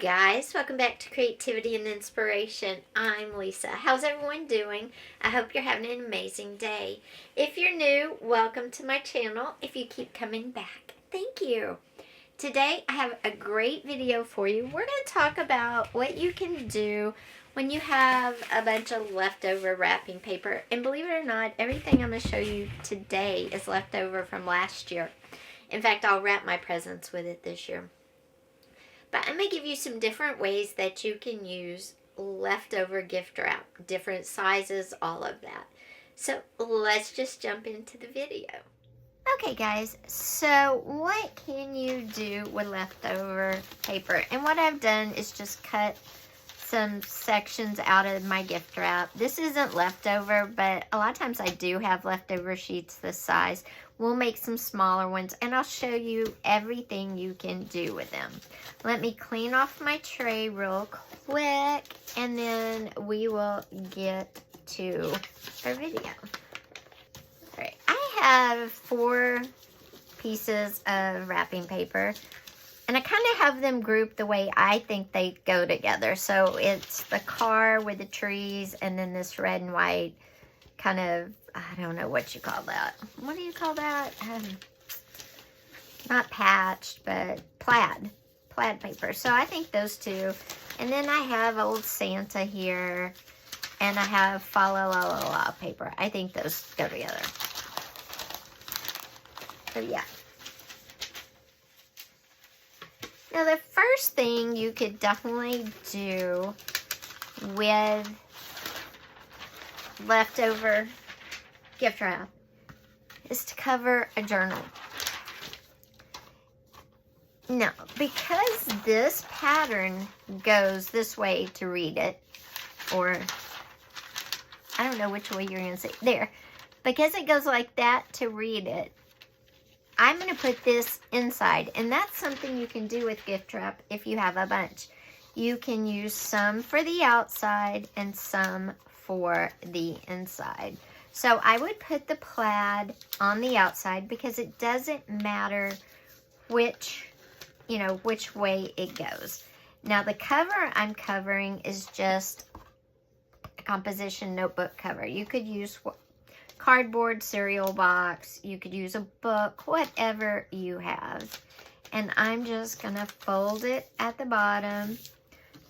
guys, welcome back to Creativity and Inspiration. I'm Lisa. How's everyone doing? I hope you're having an amazing day. If you're new, welcome to my channel. If you keep coming back, thank you. Today I have a great video for you. We're going to talk about what you can do when you have a bunch of leftover wrapping paper. And believe it or not, everything I'm going to show you today is leftover from last year. In fact, I'll wrap my presents with it this year. But I'm going to give you some different ways that you can use leftover gift wrap. Different sizes, all of that. So let's just jump into the video. Okay guys, so what can you do with leftover paper? And what I've done is just cut some sections out of my gift wrap. This isn't leftover, but a lot of times I do have leftover sheets this size. We'll make some smaller ones and I'll show you everything you can do with them. Let me clean off my tray real quick and then we will get to our video. Alright, I have 4 pieces of wrapping paper. And I kind of have them grouped the way I think they go together. So it's the car with the trees and then this red and white kind of, I don't know what you call that. What do you call that? Not patched, but plaid paper. So I think those two. And then I have old Santa here and I have Fa La La La La paper. I think those go together. So yeah. Now the first thing you could definitely do with leftover gift wrap is to cover a journal. Now, because this pattern goes this way to read it, or I don't know which way you're going to say, there. Because it goes like that to read it, I'm going to put this inside, and that's something you can do with gift wrap if you have a bunch. You can use some for the outside and some for the inside. So I would put the plaid on the outside because it doesn't matter which way it goes. Now the cover I'm covering is just a composition notebook cover. You could use cardboard cereal box, you could use a book, whatever you have. And I'm just gonna fold it at the bottom,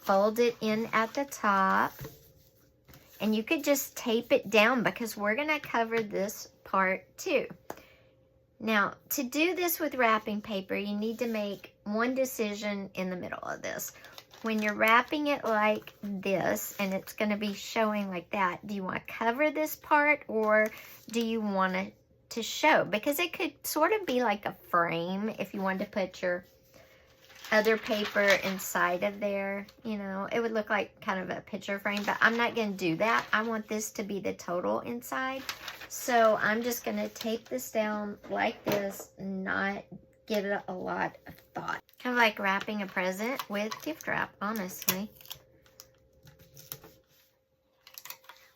fold it in at the top, and you could just tape it down because we're gonna cover this part too. Now, to do this with wrapping paper, you need to make one decision in the middle of this. When you're wrapping it like this, and it's going to be showing like that, do you want to cover this part or do you want it to show? Because it could sort of be like a frame if you wanted to put your other paper inside of there. You know, it would look like kind of a picture frame, but I'm not going to do that. I want this to be the total inside. So I'm just going to tape this down like this, not give it a lot of thought. Kind of like wrapping a present with gift wrap, honestly.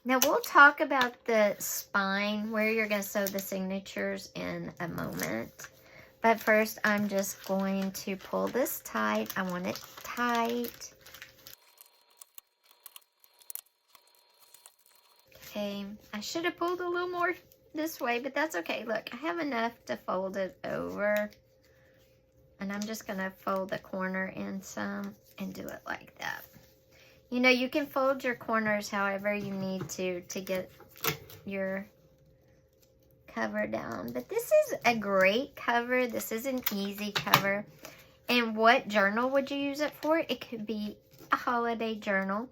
Now we'll talk about the spine, where you're going to sew the signatures in a moment. But first I'm just going to pull this tight. I want it tight. Okay, I should have pulled a little more this way, but that's okay. Look, I have enough to fold it over. And I'm just going to fold the corner in some and do it like that. You know, you can fold your corners however you need to get your cover down. But this is a great cover. This is an easy cover. And what journal would you use it for? It could be a holiday journal.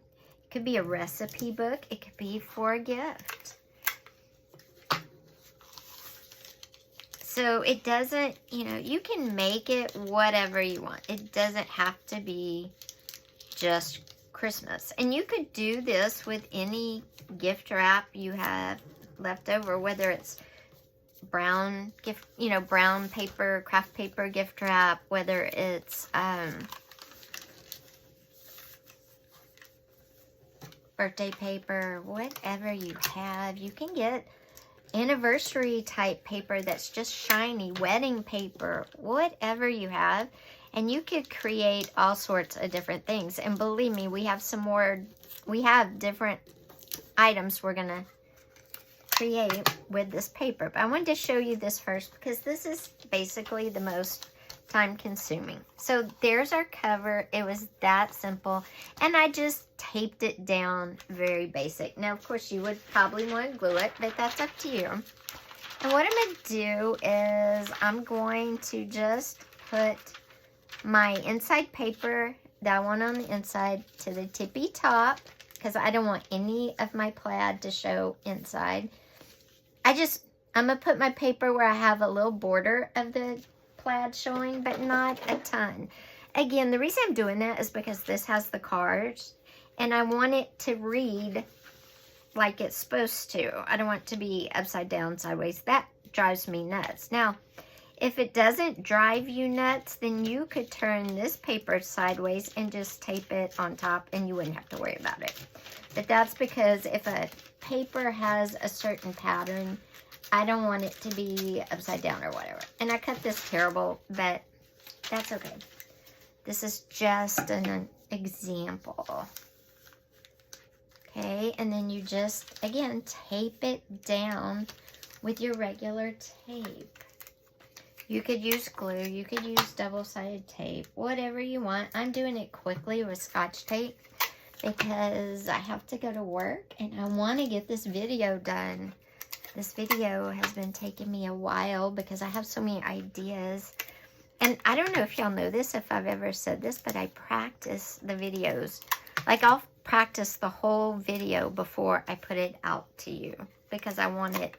It could be a recipe book. It could be for a gift. So it doesn't, you know, you can make it whatever you want. It doesn't have to be just Christmas. And you could do this with any gift wrap you have left over, whether it's brown gift, you know, brown paper, craft paper gift wrap, whether it's birthday paper, whatever you have. You can get anniversary type paper that's just shiny, wedding paper, whatever you have. And you could create all sorts of different things. And believe me, we have different items we're gonna create with this paper. But I wanted to show you this first because this is basically the most time consuming. So there's our cover. It was that simple. And I just taped it down, very basic. Now, of course, you would probably want to glue it, but that's up to you. And what I'm going to do is I'm going to just put my inside paper that I want on the inside to the tippy top because I don't want any of my plaid to show inside. I'm going to put my paper where I have a little border of the plaid showing, but not a ton. Again, the reason I'm doing that is because this has the cards and I want it to read like it's supposed to. I don't want it to be upside down, sideways. That drives me nuts. Now, if it doesn't drive you nuts, then you could turn this paper sideways and just tape it on top and you wouldn't have to worry about it. But that's because if a paper has a certain pattern, I don't want it to be upside down or whatever. And I cut this terrible, but that's okay. This is just an example. Okay, and then you just, again, tape it down with your regular tape. You could use glue, you could use double-sided tape, whatever you want. I'm doing it quickly with Scotch tape because I have to go to work and I want to get this video done. This video has been taking me a while because I have so many ideas. And I don't know if y'all know this, if I've ever said this, but I practice the videos. Like I'll practice the whole video before I put it out to you because I want it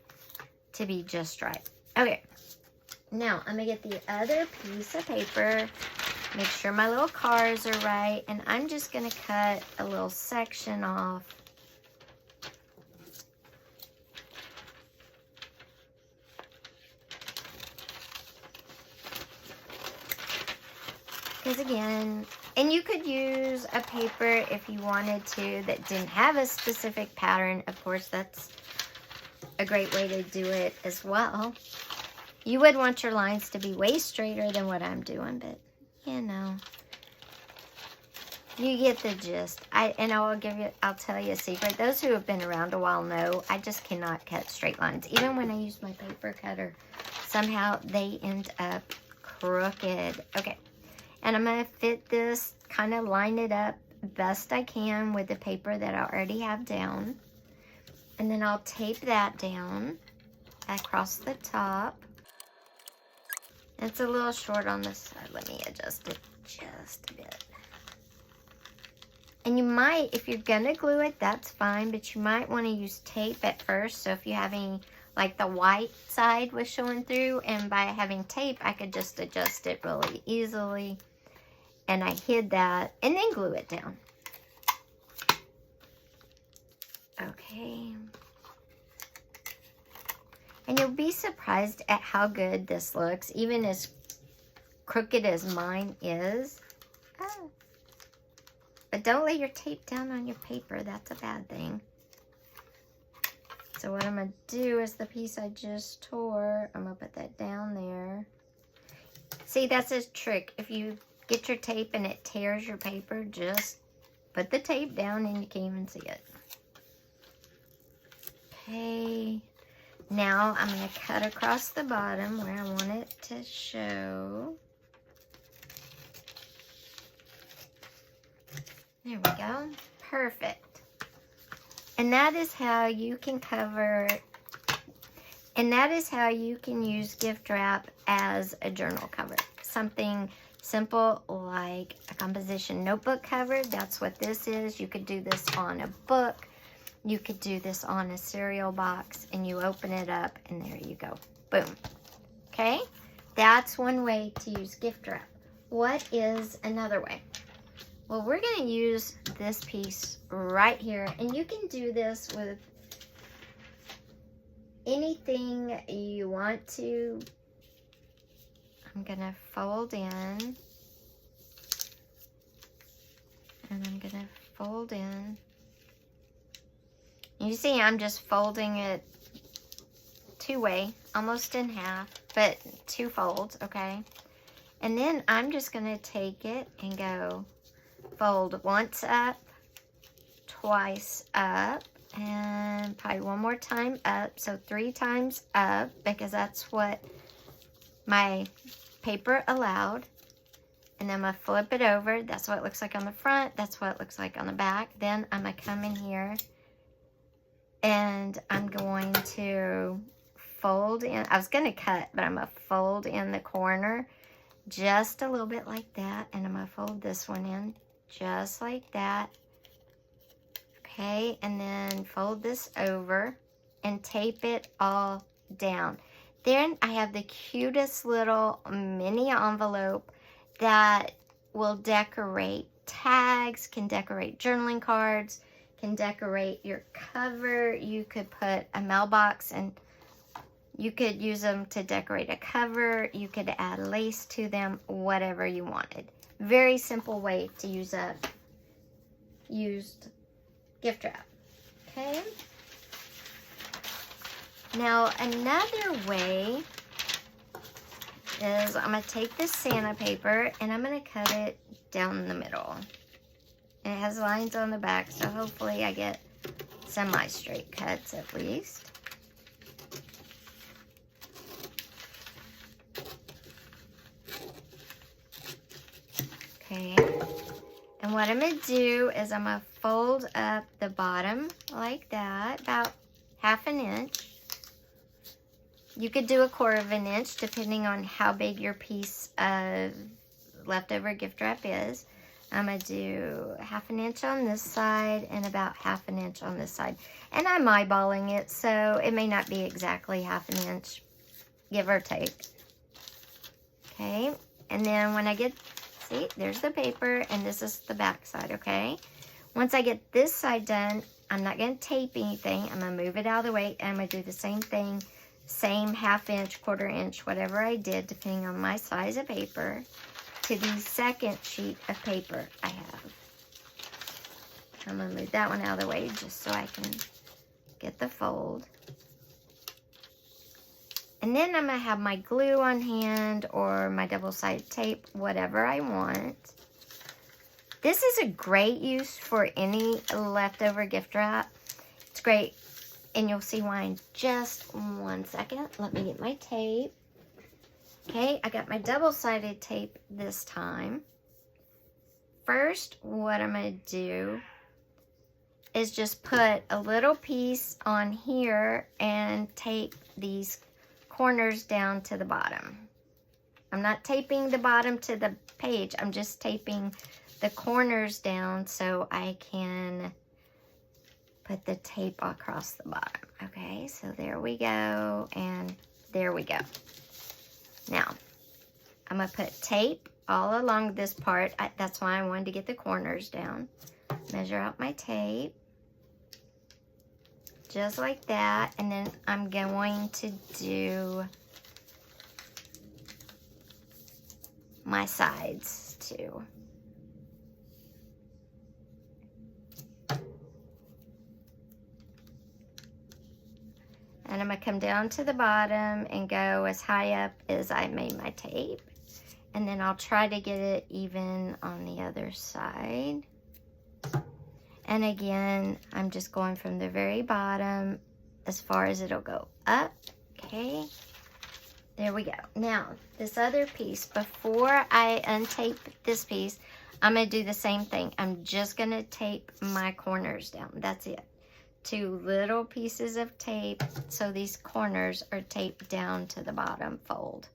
to be just right. Okay, now I'm gonna get the other piece of paper, make sure my little cards are right, and I'm just gonna cut a little section off. Because again, and you could use a paper if you wanted to that didn't have a specific pattern. Of course, that's a great way to do it as well. You would want your lines to be way straighter than what I'm doing, but you know, you get the gist. I'll tell you a secret. Those who have been around a while know I just cannot cut straight lines. Even when I use my paper cutter, somehow they end up crooked. Okay. And I'm going to fit this, kind of line it up best I can with the paper that I already have down. And then I'll tape that down across the top. It's a little short on this side. Let me adjust it just a bit. And you might, if you're going to glue it, that's fine. But you might want to use tape at first. So if you have any, like the white side was showing through. And by having tape, I could just adjust it really easily. And I hid that and then glue it down. Okay. And you'll be surprised at how good this looks, even as crooked as mine is. Oh. But don't lay your tape down on your paper. That's a bad thing. So what I'm going to do is the piece I just tore, I'm going to put that down there. See, that's a trick. If you get your tape and it tears your paper, just put the tape down and you can't even see it. Okay. Now I'm going to cut across the bottom where I want it to show. There we go. Perfect. And that is how you can cover, and that is how you can use gift wrap as a journal cover. Something simple like a composition notebook cover. That's what this is. You could do this on a book. You could do this on a cereal box, and you open it up and there you go. Boom. Okay? That's one way to use gift wrap. What is another way? Well, we're going to use this piece right here, and you can do this with anything you want to. I'm going to fold in, and I'm going to fold in. You see, I'm just folding it two-way, almost in half, but two folds, okay? And then I'm just going to take it and go fold once up, twice up, and probably one more time up. So 3 times up, because that's what my paper allowed. And I'm going to flip it over. That's what it looks like on the front. That's what it looks like on the back. Then I'm going to come in here and I'm going to fold in. I was going to cut, but I'm going to fold in the corner just a little bit like that. And I'm going to fold this one in just like that. Okay, and then fold this over and tape it all down. Then I have the cutest little mini envelope that will decorate tags, can decorate journaling cards, can decorate your cover. You could put a mailbox and you could use them to decorate a cover. You could add lace to them, whatever you wanted. Very simple way to use a used gift wrap. Okay. Now another way is I'm going to take this Santa paper and I'm going to cut it down the middle. And it has lines on the back, so hopefully I get semi-straight cuts at least. Okay. And what I'm going to do is I'm going to fold up the bottom like that, about 1/2 inch. You could do 1/4 inch depending on how big your piece of leftover gift wrap is. I'm going to do 1/2 inch on this side and about 1/2 inch on this side. And I'm eyeballing it, so it may not be exactly 1/2 inch, give or take. Okay, and then when I get, see, there's the paper and this is the back side, okay? Once I get this side done, I'm not going to tape anything. I'm going to move it out of the way and I'm going to do the same thing. Same 1/2 inch, 1/4 inch, whatever I did, depending on my size of paper, to the second sheet of paper I have. I'm going to move that one out of the way just so I can get the fold. And then I'm going to have my glue on hand or my double-sided tape, whatever I want. This is a great use for any leftover gift wrap. It's great. And you'll see why in just 1 second. Let me get my tape. Okay, I got my double-sided tape this time. First, what I'm going to do is just put a little piece on here and tape these corners down to the bottom. I'm not taping the bottom to the page. I'm just taping the corners down so I can put the tape across the bottom. Okay, so there we go, and there we go. Now, I'm going to put tape all along this part. That's why I wanted to get the corners down. Measure out my tape. Just like that, and then I'm going to do my sides too. And I'm going to come down to the bottom and go as high up as I made my tape. And then I'll try to get it even on the other side. And again, I'm just going from the very bottom as far as it'll go up. Okay, there we go. Now, this other piece, before I untape this piece, I'm going to do the same thing. I'm just going to tape my corners down. That's it. 2 little pieces of tape so these corners are taped down to the bottom fold.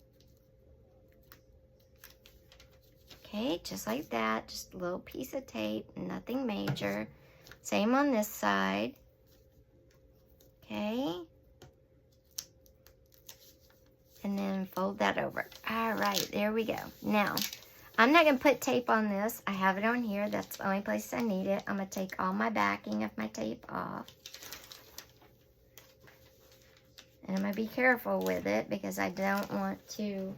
Okay, just like that, just a little piece of tape, nothing major. Same on this side. Okay. And then fold that over. All right, there we go. Now, I'm not going to put tape on this. I have it on here. That's the only place I need it. I'm going to take all my backing of my tape off. And I'm going to be careful with it because I don't want to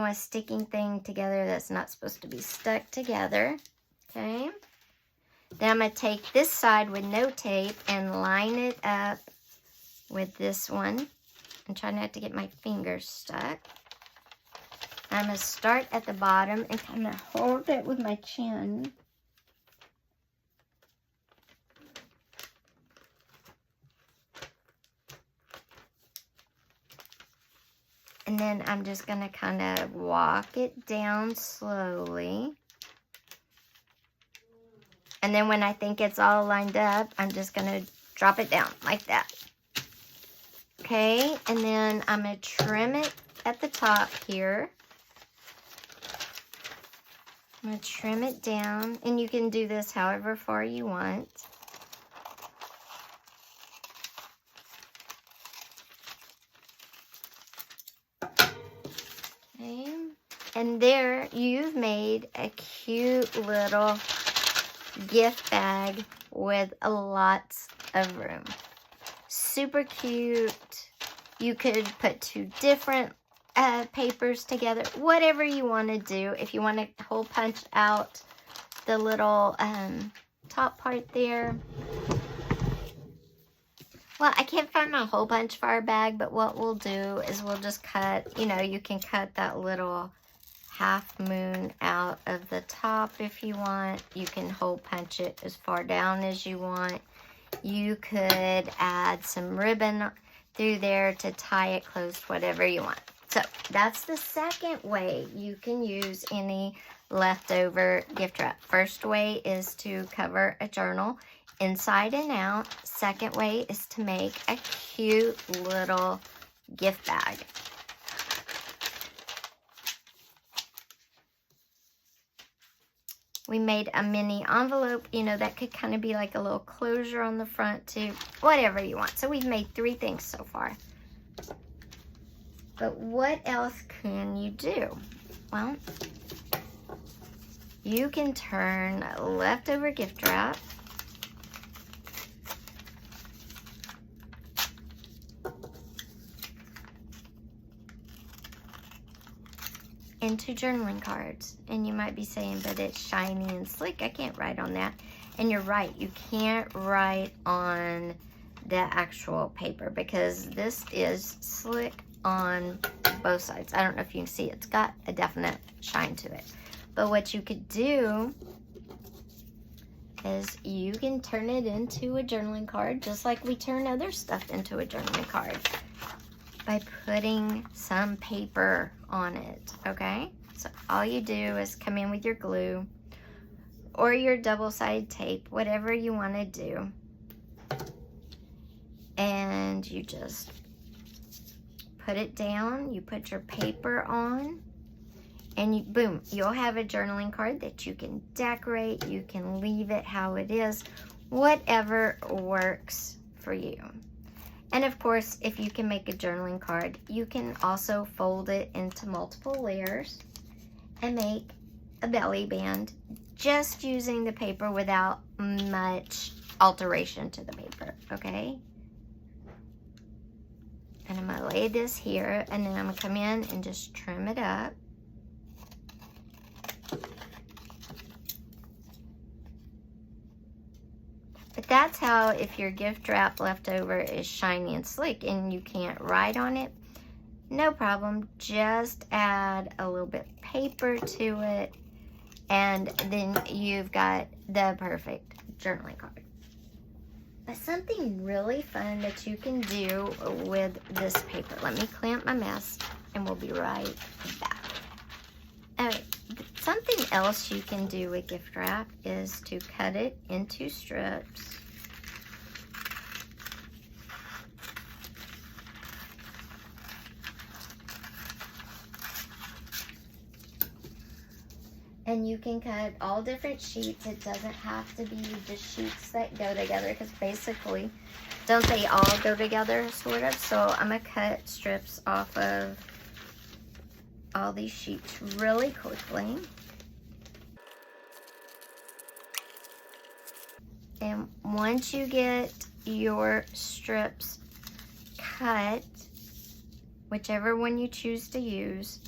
a sticking thing together that's not supposed to be stuck together. Okay. Then I'm going to take this side with no tape and line it up with this one. and try not to get my fingers stuck. I'm going to start at the bottom and kind of hold it with my chin. And then I'm just going to kind of walk it down slowly. And then when I think it's all lined up, I'm just going to drop it down like that. Okay, and then I'm going to trim it at the top here. I'm going to trim it down, and you can do this however far you want. Okay, and there you've made a cute little gift bag with lots of room. Super cute. You could put two different papers together, whatever you want to do. If you want to hole punch out the little top part there. Well, I can't find my hole punch for our bag, but what we'll do is we'll just cut, you know, you can cut that little half moon out of the top if you want. You can hole punch it as far down as you want. You could add some ribbon through there to tie it closed, whatever you want. So that's the second way you can use any leftover gift wrap. First way is to cover a journal inside and out. Second way is to make a cute little gift bag. We made a mini envelope, you know, that could kind of be like a little closure on the front too, whatever you want. So we've made 3 things so far. But what else can you do? Well, you can turn leftover gift wrap into journaling cards. And you might be saying, but it's shiny and slick, I can't write on that. And you're right, you can't write on the actual paper because this is slick on both sides. I don't know if you can see, it's got a definite shine to it. But what you could do is you can turn it into a journaling card just like we turn other stuff into a journaling card by putting some paper on it, okay? So all you do is come in with your glue or your double-sided tape, whatever you want to do. And you just put it down, you put your paper on, and you, boom, you'll have a journaling card that you can decorate. You can leave it how it is, whatever works for you. And of course, if you can make a journaling card, you can also fold it into multiple layers and make a belly band just using the paper without much alteration to the paper, okay? And I'm gonna lay this here, and then I'm gonna come in and just trim it up. But that's how, if your gift wrap leftover is shiny and slick and you can't write on it, no problem. Just add a little bit of paper to it, and then you've got the perfect journaling card. But something really fun that you can do with this paper. Let me clamp my mess and we'll be right back. Something else you can do with gift wrap is to cut it into strips. And you can cut all different sheets. It doesn't have to be the sheets that go together, because basically, don't they all go together, sort of? So I'm going to cut strips off of all these sheets really quickly. And once you get your strips cut, whichever one you choose to use,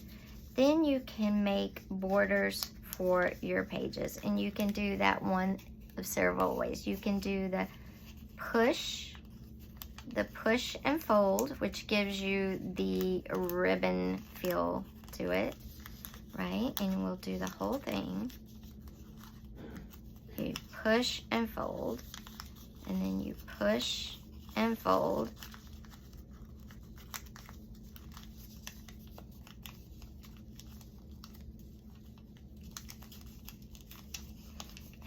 then you can make borders for your pages. And you can do that one of several ways. You can do the push the push and fold, which gives you the ribbon feel to it, right? And we'll do the whole thing. You push and fold, and then you push and fold.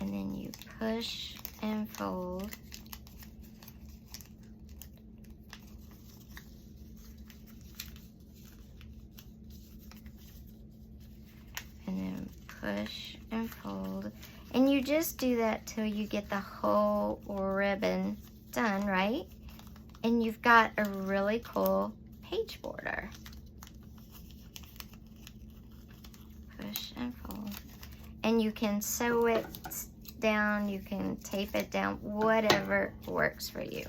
And then you push and fold. And then push and fold. And you just do that till you get the whole ribbon done, right? And you've got a really cool page border. Push and fold. And you can sew it down, you can tape it down, whatever works for you.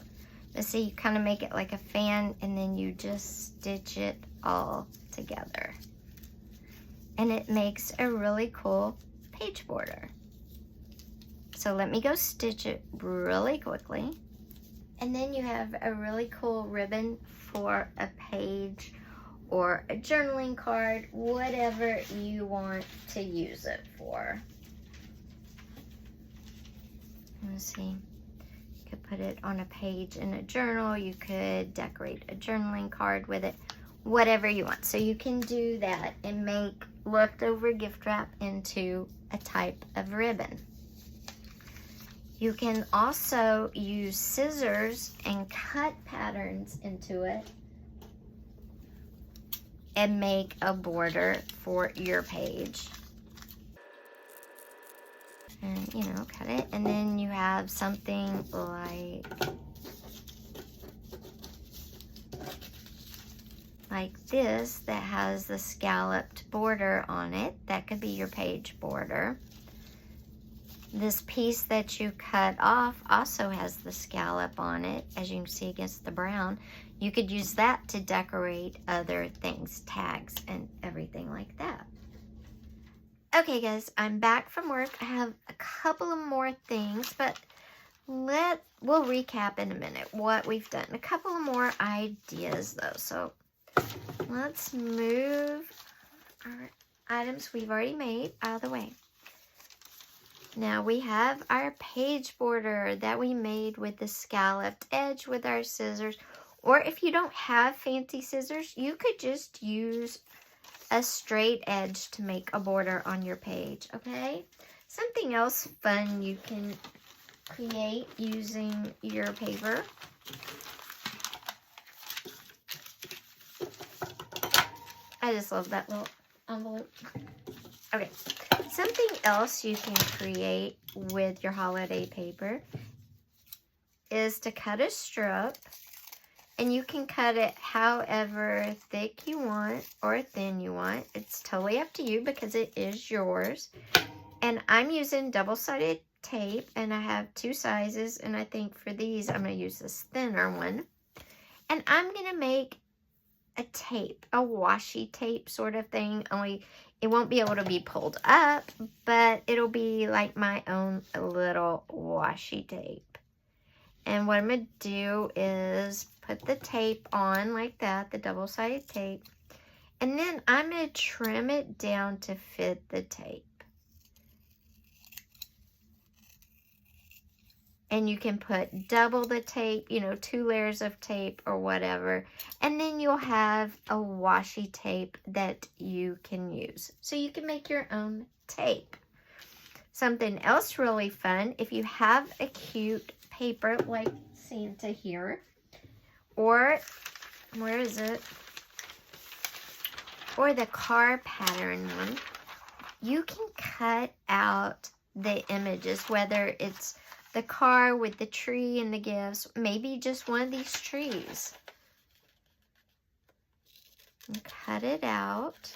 But see, you kind of make it like a fan, and then you just stitch it all together. And it makes a really cool page border. So let me go stitch it really quickly. And then you have a really cool ribbon for a page or a journaling card, whatever you want to use it for. Let's see. You could put it on a page in a journal. You could decorate a journaling card with it, whatever you want. So you can do that and make leftover gift wrap into a type of ribbon. You can also use scissors and cut patterns into it and make a border for your page. And, you know, cut it. And then you have something like this that has the scalloped border on it. That could be your page border. This piece that you cut off also has the scallop on it, as you can see against the brown. You could use that to decorate other things, tags and everything like that. Okay guys, I'm back from work. I have a couple of more things, but we'll recap in a minute what we've done. A couple of more ideas though. So let's move our items we've already made out of the way. Now we have our page border that we made with the scalloped edge with our scissors. Or if you don't have fancy scissors, you could just use a straight edge to make a border on your page, okay? Something else fun you can create using your paper. I just love that little envelope. Okay, something else you can create with your holiday paper is to cut a strip, and you can cut it however thick you want or thin you want. It's totally up to you because it is yours. And I'm using double-sided tape, and I have 2 sizes, and I think for these I'm going to use this thinner one. And I'm going to make a tape, a washi tape sort of thing, only it won't be able to be pulled up, but it'll be like my own little washi tape. And what I'm going to do is put the tape on like that, the double-sided tape, and then I'm going to trim it down to fit the tape. And you can put double the tape, you know, 2 layers of tape or whatever. And then you'll have a washi tape that you can use. So you can make your own tape. Something else really fun, if you have a cute paper like Santa here, or, where is it? Or the car pattern one, you can cut out the images, whether it's the car with the tree and the gifts, maybe just one of these trees. And cut it out.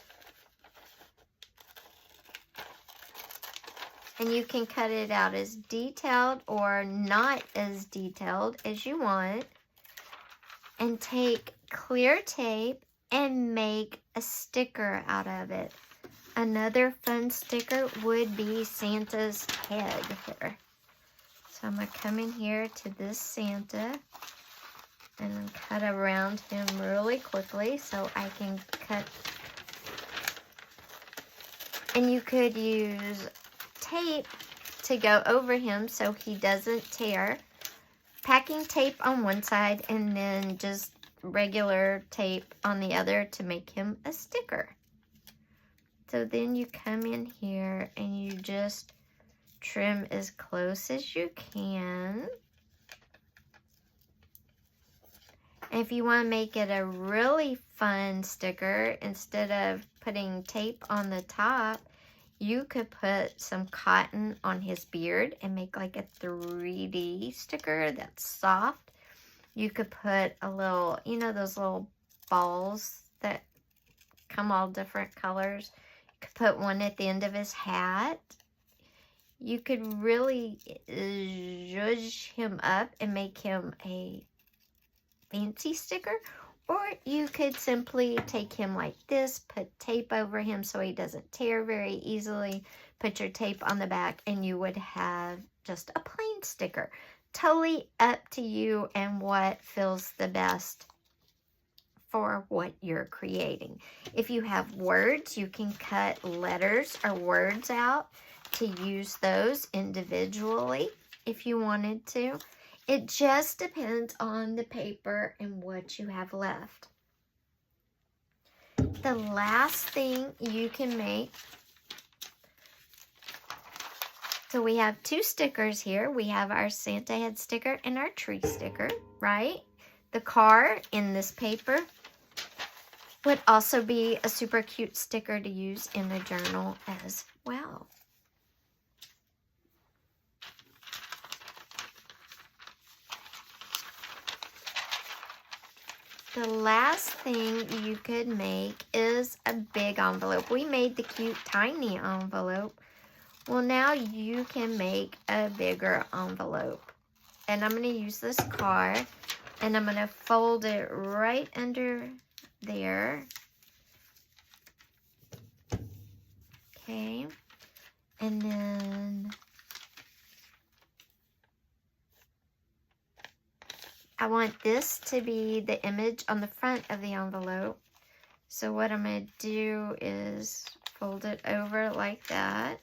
And you can cut it out as detailed or not as detailed as you want. And take clear tape and make a sticker out of it. Another fun sticker would be Santa's head here. So I'm going to come in here to this Santa, and cut around him really quickly so I can cut. And you could use tape to go over him so he doesn't tear. Packing tape on one side and then just regular tape on the other to make him a sticker. So then you come in here and you just trim as close as you can. And if you want to make it a really fun sticker, instead of putting tape on the top, you could put some cotton on his beard and make like a 3D sticker that's soft. You could put a little, you know, those little balls that come all different colors. You could put one at the end of his hat. You could really zhuzh him up and make him a fancy sticker. Or you could simply take him like this, put tape over him so he doesn't tear very easily, put your tape on the back, and you would have just a plain sticker. Totally up to you and what feels the best for what you're creating. If you have words, you can cut letters or words out to use those individually if you wanted to. It just depends on the paper and what you have left. The last thing you can make, so we have two stickers here. We have our Santa head sticker and our tree sticker, right? The car in this paper would also be a super cute sticker to use in a journal as well. The last thing you could make is a big envelope. We made the cute tiny envelope. Well, now you can make a bigger envelope. And I'm going to use this car, and I'm going to fold it right under there. Okay. And then I want this to be the image on the front of the envelope. So what I'm going to do is fold it over like that.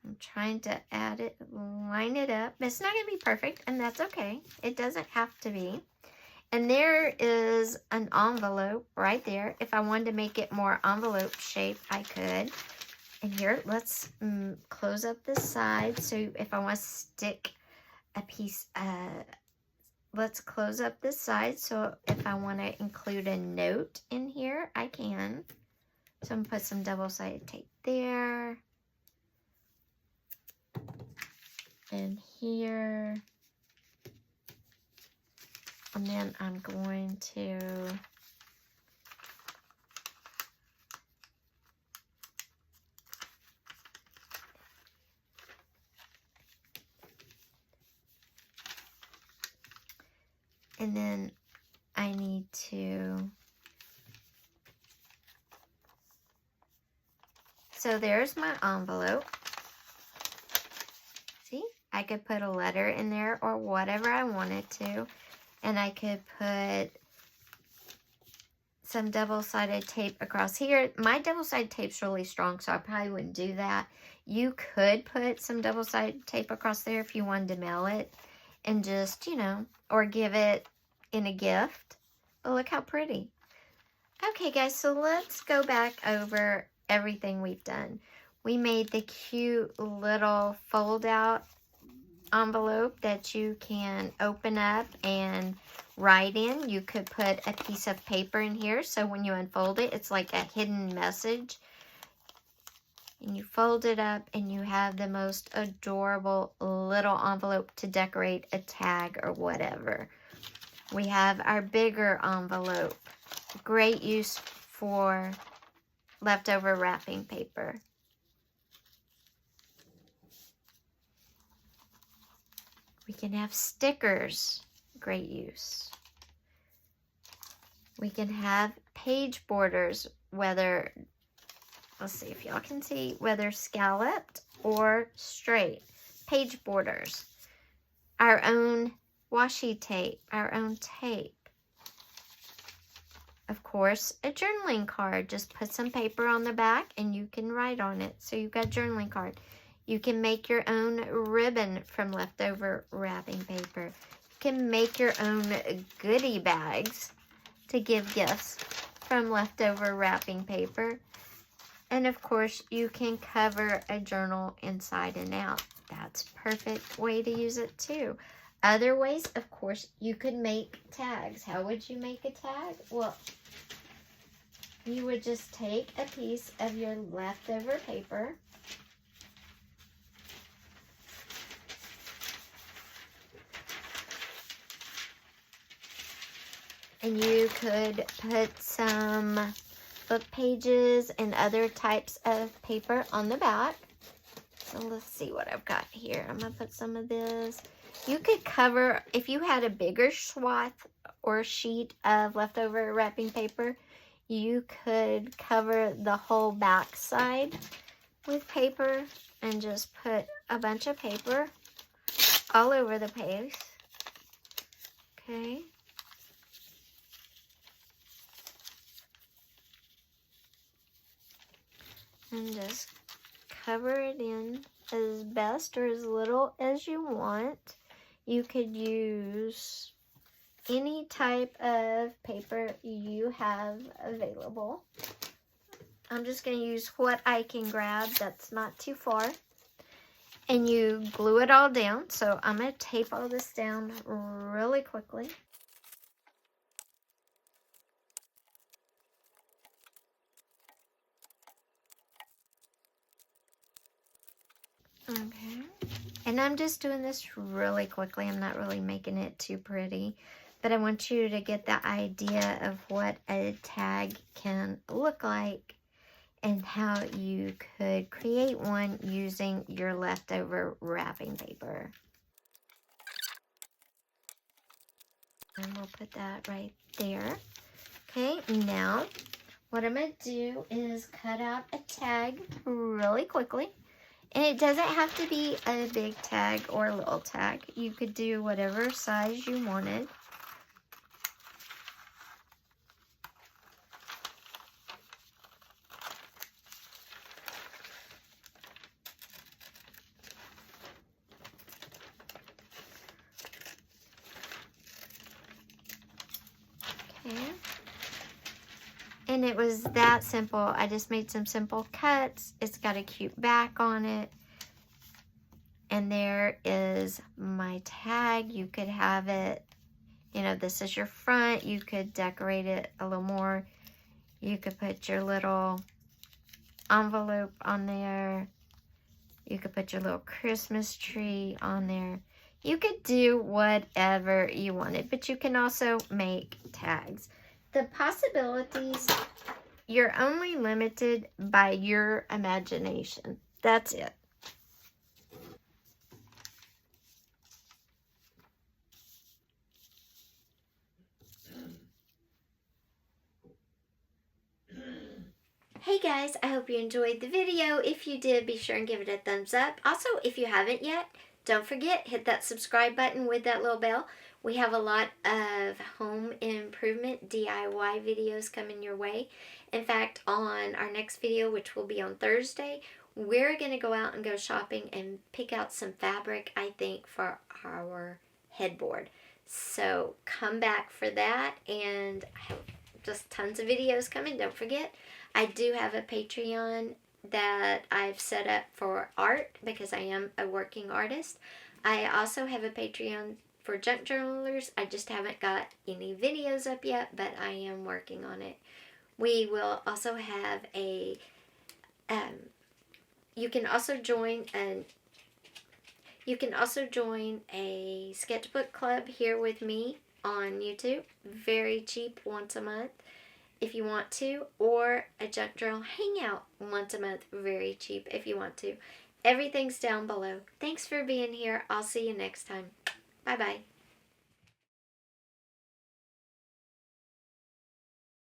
I'm trying to add it, line it up. It's not going to be perfect, and that's okay. It doesn't have to be. And there is an envelope right there. If I wanted to make it more envelope shape, I could. And here, let's close up the side. So if I want to stick a piece, let's close up this side. So if I want to include a note in here, I can. So I'm going to put some double-sided tape there. And here. And then I'm going to and then I need to, so there's my envelope. See, I could put a letter in there or whatever I wanted to. And I could put some double-sided tape across here. My double-sided tape's really strong, so I probably wouldn't do that. You could put some double-sided tape across there if you wanted to mail it. And just, you know, or give it in a gift. But look how pretty. Okay, guys, so let's go back over everything we've done. We made the cute little fold-out envelope that you can open up and write in. You could put a piece of paper in here, so when you unfold it, it's like a hidden message. And you fold it up and you have the most adorable little envelope to decorate a tag or whatever. We have our bigger envelope. Great use for leftover wrapping paper. We can have stickers, great use. We can have page borders, whether let's see if y'all can see, whether scalloped or straight. Page borders. Our own washi tape, our own tape. Of course, a journaling card. Just put some paper on the back and you can write on it. So you've got a journaling card. You can make your own ribbon from leftover wrapping paper. You can make your own goodie bags to give gifts from leftover wrapping paper. And of course, you can cover a journal inside and out. That's a perfect way to use it too. Other ways, of course, you could make tags. How would you make a tag? Well, you would just take a piece of your leftover paper, and you could put some book pages and other types of paper on the back. So let's see what I've got here. I'm going to put some of this. You could cover, if you had a bigger swath or sheet of leftover wrapping paper, you could cover the whole back side with paper and just put a bunch of paper all over the page. Okay. And just cover it in as best or as little as you want. You could use any type of paper you have available. I'm just going to use what I can grab that's not too far. And you glue it all down. So I'm going to tape all this down really quickly. Okay. And I'm just doing this really quickly. I'm not really making it too pretty. But I want you to get the idea of what a tag can look like and how you could create one using your leftover wrapping paper. And we'll put that right there. Okay, now what I'm going to do is cut out a tag really quickly. And it doesn't have to be a big tag or a little tag. You could do whatever size you wanted. Okay. And it was that simple. I just made some simple cuts. It's got a cute back on it. And there is my tag. You could have it, you know, this is your front. You could decorate it a little more. You could put your little envelope on there. You could put your little Christmas tree on there. You could do whatever you wanted, but you can also make tags. The possibilities, you're only limited by your imagination. That's it. Hey guys, I hope you enjoyed the video. If you did, be sure and give it a thumbs up. Also, if you haven't yet, don't forget, hit that subscribe button with that little bell. We have a lot of home improvement DIY videos coming your way. In fact, on our next video, which will be on Thursday, we're going to go out and go shopping and pick out some fabric, I think, for our headboard. So come back for that, and I have just tons of videos coming. Don't forget, I do have a Patreon that I've set up for art because I am a working artist. I also have a Patreon for junk journalers. I just haven't got any videos up yet, but I am working on it. We will also have a, you can also join a sketchbook club here with me on YouTube. Very cheap, once a month if you want to, or a junk journal hangout once a month, very cheap if you want to. Everything's down below. Thanks for being here. I'll see you next time. Bye-bye.